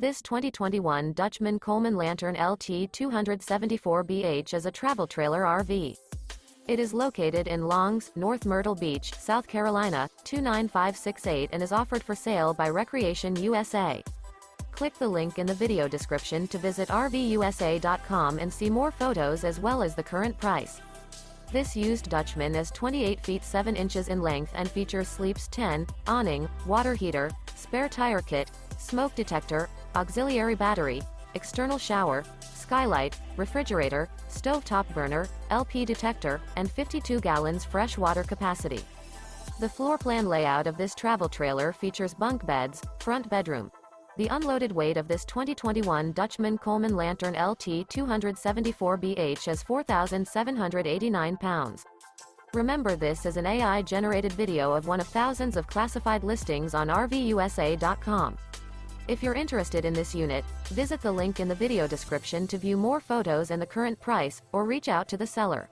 This 2021 Dutchmen Coleman Lantern LT 274BH is a travel trailer RV. It is located in Longs, North Myrtle Beach, South Carolina, 29568 and is offered for sale by Recreation USA. Click the link in the video description to visit RVUSA.com and see more photos as well as the current price. This used Dutchman is 28 feet 7 inches in length and features sleeps 10, awning, water heater, spare tire kit, smoke detector, auxiliary battery, external shower, skylight, refrigerator, stovetop burner, LP detector, and 52 gallons fresh water capacity. The floor plan layout of this travel trailer features bunk beds, front bedroom. The unloaded weight of this 2021 Dutchmen Coleman Lantern LT 274BH is 4,789 pounds. Remember, this is an AI-generated video of one of thousands of classified listings on RVUSA.com. If you're interested in this unit, visit the link in the video description to view more photos and the current price, or reach out to the seller.